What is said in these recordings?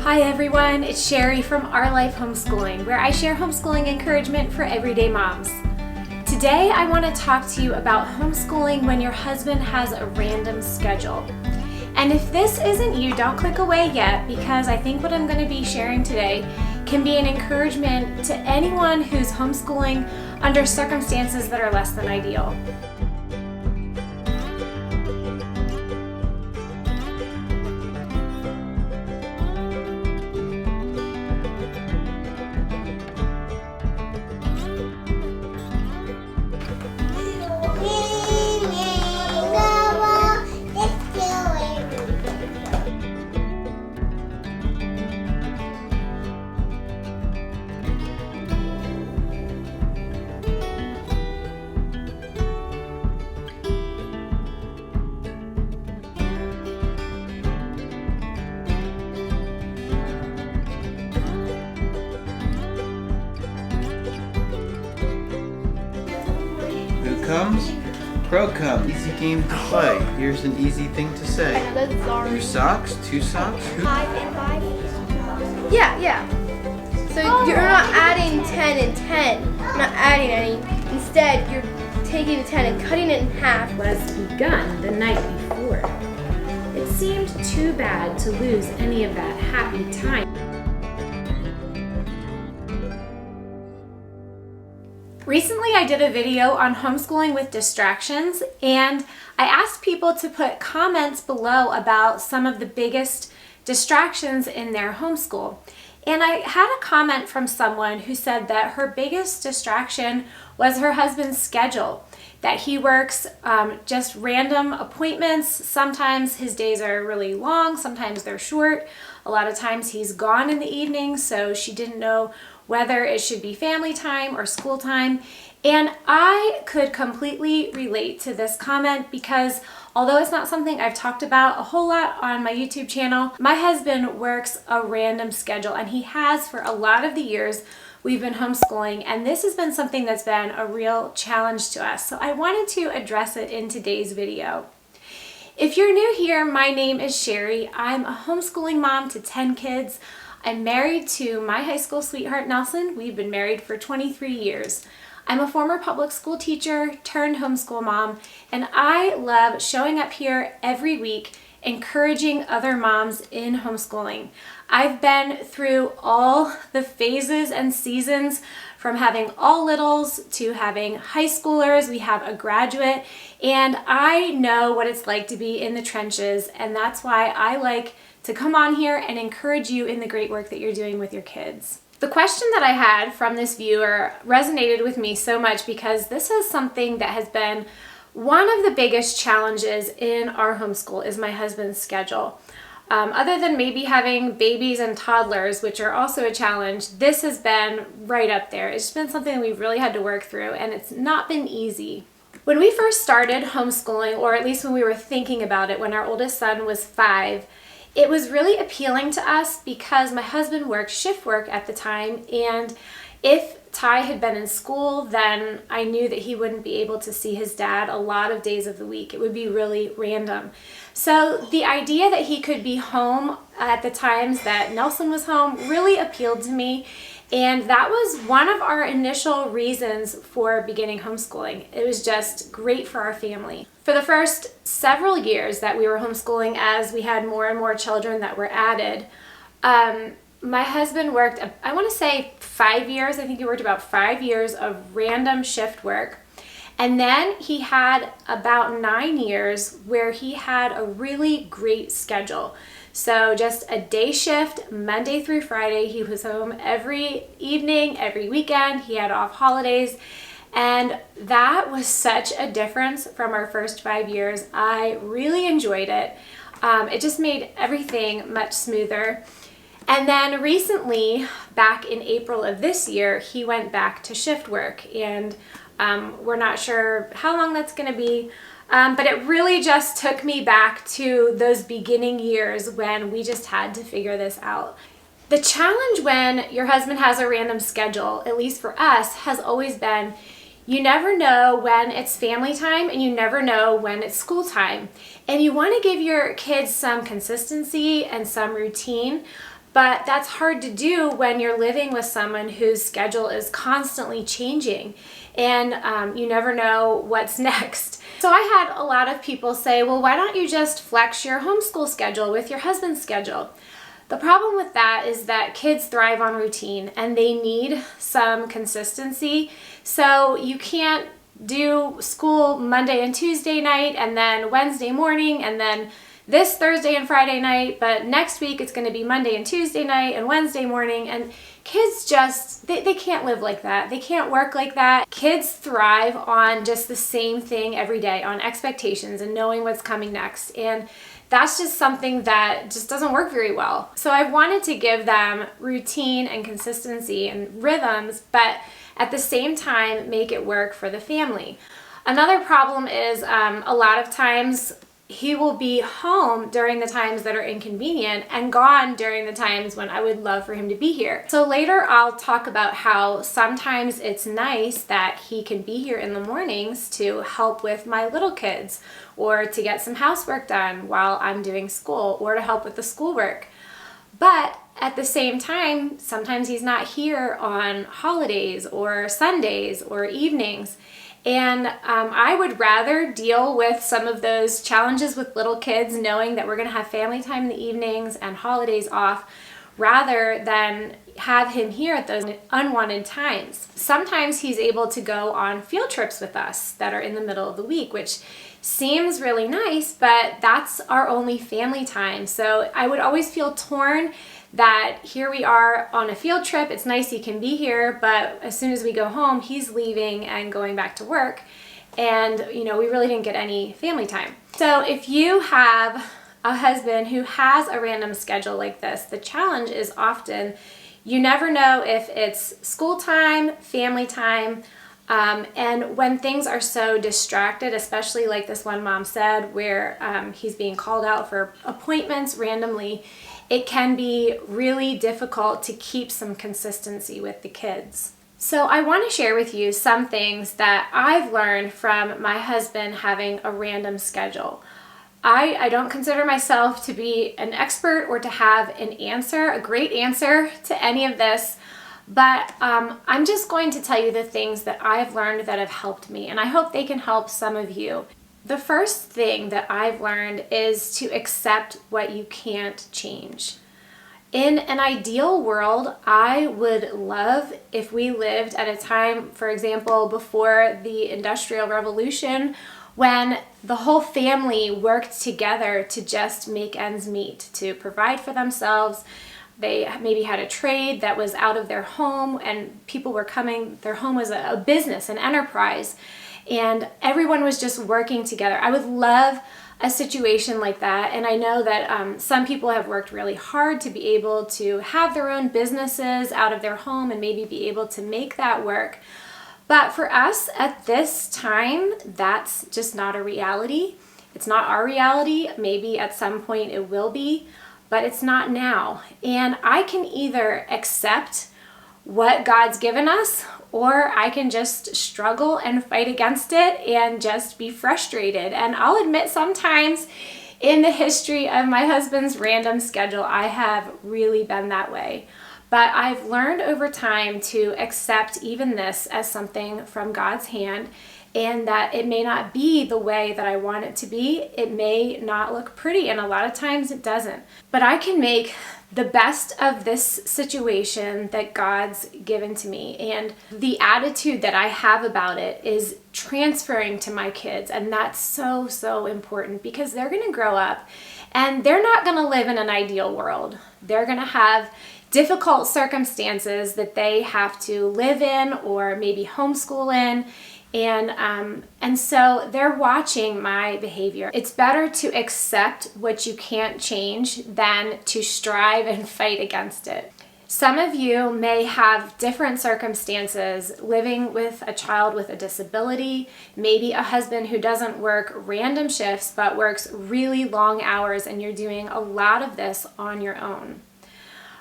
Hi everyone, it's Sherry from Our Life Homeschooling, where I share homeschooling encouragement for everyday moms. Today I want to talk to you about homeschooling when your husband has a random schedule. And if this isn't you, don't click away yet, because I think what I'm going to be sharing today can be an encouragement to anyone who's homeschooling under circumstances that are less than ideal. Comes, pro come. Easy game to play. Here's an easy thing to say. Two socks, two socks. 5 and 5? Yeah. So you're not adding 10 and 10. You're not adding any. Instead, you're taking the 10 and cutting it in half. Was begun the night before. It seemed too bad to lose any of that happy time. Recently, I did a video on homeschooling with distractions, and I asked people to put comments below about some of the biggest distractions in their homeschool. And I had a comment from someone who said that her biggest distraction was her husband's schedule, that he works just random appointments. Sometimes his days are really long, sometimes they're short. A lot of times he's gone in the evening, so she didn't know whether it should be family time or school time. And I could completely relate to this comment because although it's not something I've talked about a whole lot on my YouTube channel, my husband works a random schedule, and he has for a lot of the years we've been homeschooling, and this has been something that's been a real challenge to us. So I wanted to address it in today's video. If you're new here, my name is Sherry. I'm a homeschooling mom to 10 kids. I'm married to my high school sweetheart, Nelson. We've been married for 23 years. I'm a former public school teacher turned homeschool mom, and I love showing up here every week encouraging other moms in homeschooling. I've been through all the phases and seasons, from having all littles to having high schoolers. We have a graduate, and I know what it's like to be in the trenches, and that's why I like to come on here and encourage you in the great work that you're doing with your kids. The question that I had from this viewer resonated with me so much because this is something that has been one of the biggest challenges in our homeschool is my husband's schedule. Other than maybe having babies and toddlers, which are also a challenge, this has been right up there. It's been something we've really had to work through, and it's not been easy. When we first started homeschooling, or at least when we were thinking about it, when our oldest son was 5, it was really appealing to us because my husband worked shift work at the time, and if Ty had been in school, then I knew that he wouldn't be able to see his dad a lot of days of the week. It would be really random. So the idea that he could be home at the times that Nelson was home really appealed to me, and that was one of our initial reasons for beginning homeschooling. It was just great for our family. For the first several years that we were homeschooling, as we had more and more children that were added, my husband worked, I want to say 5 years. I think he worked about 5 years of random shift work. And then he had about 9 years where he had a really great schedule. So just a day shift, Monday through Friday. He was home every evening, every weekend. He had off holidays. And that was such a difference from our first 5 years. I really enjoyed it. It just made everything much smoother. And then recently, back in April of this year, he went back to shift work, and we're not sure how long that's going to be, but it really just took me back to those beginning years when we just had to figure this out. The challenge when your husband has a random schedule, at least for us, has always been you never know when it's family time and you never know when it's school time. And you want to give your kids some consistency and some routine, But that's hard to do when you're living with someone whose schedule is constantly changing and you never know what's next. So I had a lot of people say, well, why don't you just flex your homeschool schedule with your husband's schedule? The problem with that is that kids thrive on routine and they need some consistency. So you can't do school Monday and Tuesday night and then Wednesday morning and then this Thursday and Friday night, but next week it's going to be Monday and Tuesday night and Wednesday morning. And kids just, they can't live like that. They can't work like that. Kids thrive on just the same thing every day, on expectations and knowing what's coming next. And that's just something that just doesn't work very well. So I wanted to give them routine and consistency and rhythms, but at the same time, make it work for the family. Another problem is a lot of times he will be home during the times that are inconvenient and gone during the times when I would love for him to be here. So later I'll talk about how sometimes it's nice that he can be here in the mornings to help with my little kids or to get some housework done while I'm doing school or to help with the schoolwork. But at the same time, sometimes he's not here on holidays or Sundays or evenings. And I would rather deal with some of those challenges with little kids knowing that we're going to have family time in the evenings and holidays off rather than have him here at those unwanted times. Sometimes he's able to go on field trips with us that are in the middle of the week, which seems really nice, but that's our only family time. So I would always feel torn that here we are on a field trip. It's nice he can be here, but as soon as we go home, he's leaving and going back to work. And, we really didn't get any family time. So if you have a husband who has a random schedule like this, the challenge is often you never know if it's school time, family time, and when things are so distracted, especially like this one mom said, where he's being called out for appointments randomly, it can be really difficult to keep some consistency with the kids. So I want to share with you some things that I've learned from my husband having a random schedule. I don't consider myself to be an expert or to have an answer, a great answer to any of this, but I'm just going to tell you the things that I've learned that have helped me, and I hope they can help some of you. The first thing that I've learned is to accept what you can't change. In an ideal world, I would love if we lived at a time, for example, before the Industrial Revolution, when the whole family worked together to just make ends meet, to provide for themselves. They maybe had a trade that was out of their home and people were coming, their home was a business, an enterprise, and everyone was just working together. I would love a situation like that, and I know that some people have worked really hard to be able to have their own businesses out of their home and maybe be able to make that work. But for us at this time, that's just not a reality. It's not our reality. Maybe at some point it will be, but it's not now. And I can either accept what God's given us, or I can just struggle and fight against it and just be frustrated. And I'll admit sometimes in the history of my husband's random schedule, I have really been that way. But I've learned over time to accept even this as something from God's hand, and that it may not be the way that I want it to be. It may not look pretty, and a lot of times it doesn't. But I can make the best of this situation that God's given to me. And the attitude that I have about it is transferring to my kids. And that's so, so important, because they're going to grow up and they're not going to live in an ideal world. They're going to have difficult circumstances that they have to live in or maybe homeschool in. And so they're watching my behavior. It's better to accept what you can't change than to strive and fight against it. Some of you may have different circumstances living with a child with a disability, maybe a husband who doesn't work random shifts but works really long hours, and you're doing a lot of this on your own.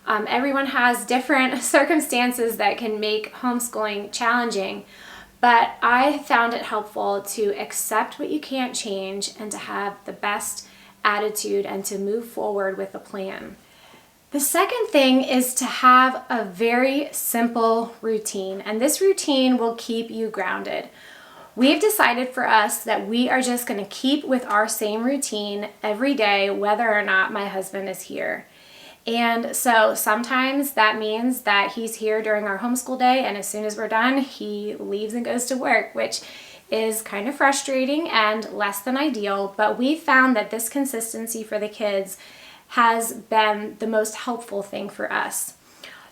Everyone has different circumstances that can make homeschooling challenging. But I found it helpful to accept what you can't change and to have the best attitude and to move forward with a plan. The second thing is to have a very simple routine, and this routine will keep you grounded. We've decided for us that we are just going to keep with our same routine every day, whether or not my husband is here. And so sometimes that means that he's here during our homeschool day, and as soon as we're done, he leaves and goes to work, which is kind of frustrating and less than ideal, but we found that this consistency for the kids has been the most helpful thing for us.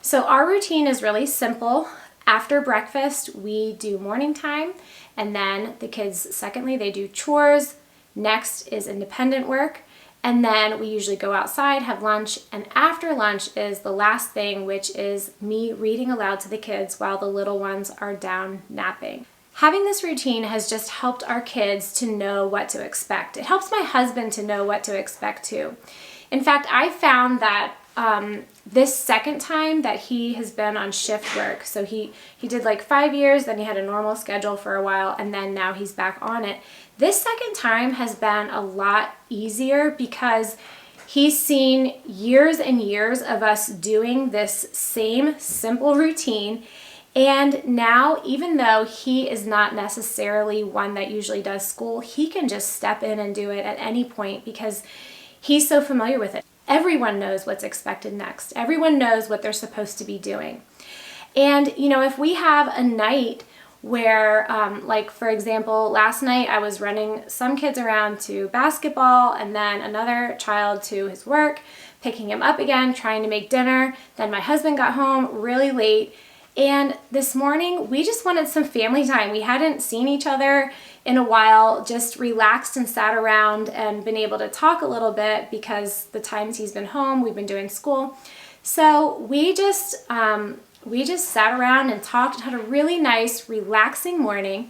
So our routine is really simple. After breakfast, we do morning time, and then the kids, secondly, they do chores. Next is independent work, and then we usually go outside, have lunch, and after lunch is the last thing, which is me reading aloud to the kids while the little ones are down napping. Having this routine has just helped our kids to know what to expect. It helps my husband to know what to expect too. In fact, I found that this second time that he has been on shift work, so he did like 5 years, then he had a normal schedule for a while, and then now he's back on it. This second time has been a lot easier because he's seen years and years of us doing this same simple routine. And now, even though he is not necessarily one that usually does school, he can just step in and do it at any point because he's so familiar with it. Everyone knows what's expected next. Everyone knows what they're supposed to be doing. And, if we have a night where, like for example, last night I was running some kids around to basketball and then another child to his work, picking him up again, trying to make dinner. Then my husband got home really late. And this morning, we just wanted some family time. We hadn't seen each other in a while, just relaxed and sat around and been able to talk a little bit because the times he's been home, we've been doing school. So we just sat around and talked and had a really nice, relaxing morning.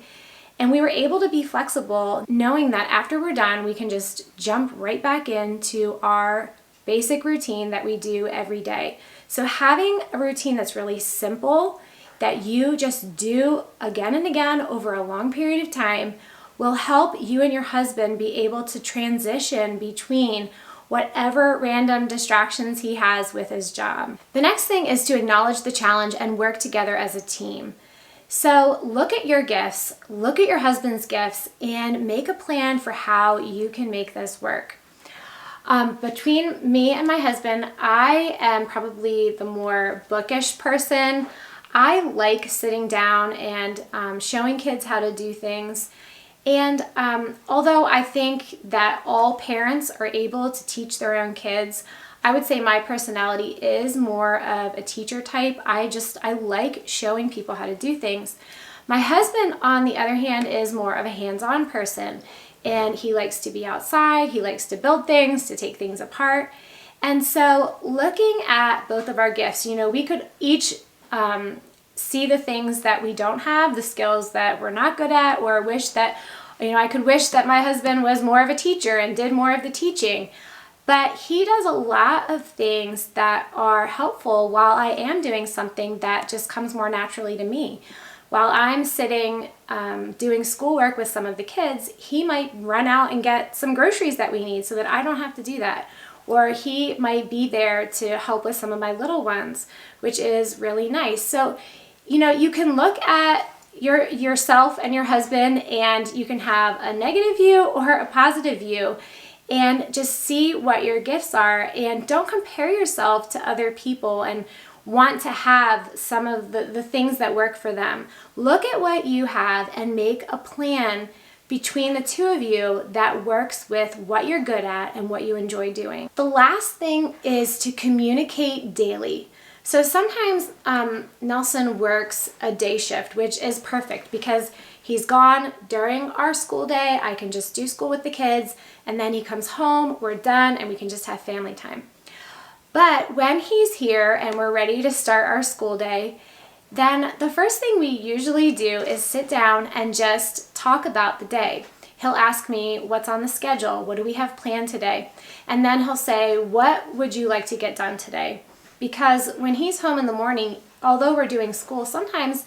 And we were able to be flexible, knowing that after we're done, we can just jump right back into our basic routine that we do every day. So having a routine that's really simple, that you just do again and again over a long period of time, will help you and your husband be able to transition between whatever random distractions he has with his job. The next thing is to acknowledge the challenge and work together as a team. So look at your gifts, look at your husband's gifts, and make a plan for how you can make this work. Between me and my husband, I am probably the more bookish person. I like sitting down and showing kids how to do things. And although I think that all parents are able to teach their own kids, I would say my personality is more of a teacher type. I like showing people how to do things. My husband, on the other hand, is more of a hands-on person. And he likes to be outside, he likes to build things, to take things apart. And so looking at both of our gifts, we could each see the things that we don't have, the skills that we're not good at, or wish that, I could wish that my husband was more of a teacher and did more of the teaching. But he does a lot of things that are helpful while I am doing something that just comes more naturally to me. While I'm sitting doing schoolwork with some of the kids, he might run out and get some groceries that we need so that I don't have to do that. Or he might be there to help with some of my little ones, which is really nice. So, you can look at yourself and your husband, and you can have a negative view or a positive view, and just see what your gifts are. And don't compare yourself to other people and want to have some of the things that work for them. Look at what you have and make a plan between the two of you that works with what you're good at and what you enjoy doing. The last thing is to communicate daily. So sometimes Nelson works a day shift, which is perfect because he's gone during our school day. I can just do school with the kids, and then he comes home, we're done, and we can just have family time. But when he's here and we're ready to start our school day, then the first thing we usually do is sit down and just talk about the day. He'll ask me, what's on the schedule? What do we have planned today? And then he'll say, what would you like to get done today? Because when he's home in the morning, although we're doing school, sometimes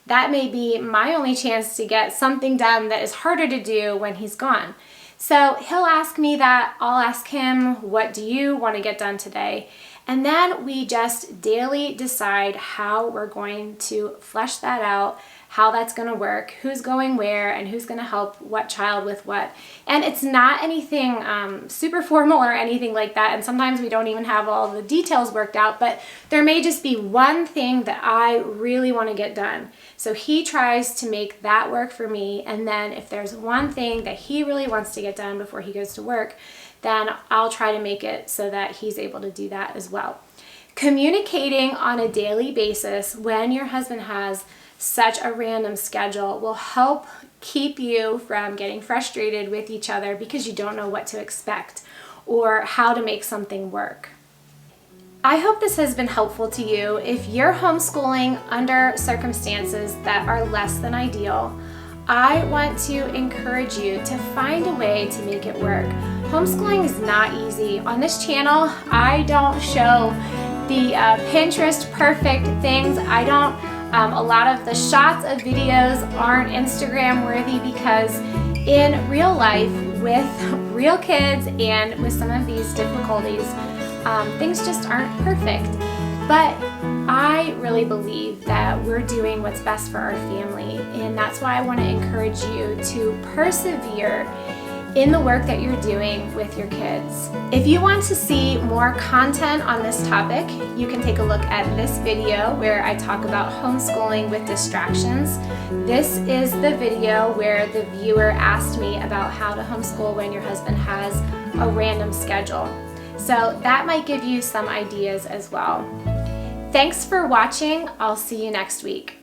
that may be my only chance to get something done that is harder to do when he's gone. So he'll ask me that, I'll ask him, what do you want to get done today? And then we just daily decide how we're going to flesh that out, how that's going to work, who's going where, and who's going to help what child with what. And it's not anything super formal or anything like that. And sometimes we don't even have all the details worked out, but there may just be one thing that I really want to get done. So he tries to make that work for me. And then if there's one thing that he really wants to get done before he goes to work, then I'll try to make it so that he's able to do that as well. Communicating on a daily basis when your husband has such a random schedule will help keep you from getting frustrated with each other because you don't know what to expect or how to make something work. I hope this has been helpful to you. If you're homeschooling under circumstances that are less than ideal, I want to encourage you to find a way to make it work. Homeschooling is not easy. On this channel, I don't show the Pinterest perfect things. I don't, a lot of the shots of videos aren't Instagram worthy because in real life with real kids and with some of these difficulties, things just aren't perfect. But I really believe that we're doing what's best for our family, and that's why I want to encourage you to persevere in the work that you're doing with your kids. If you want to see more content on this topic, you can take a look at this video where I talk about homeschooling with distractions. This is the video where the viewer asked me about how to homeschool when your husband has a random schedule. So that might give you some ideas as well. Thanks for watching. I'll see you next week.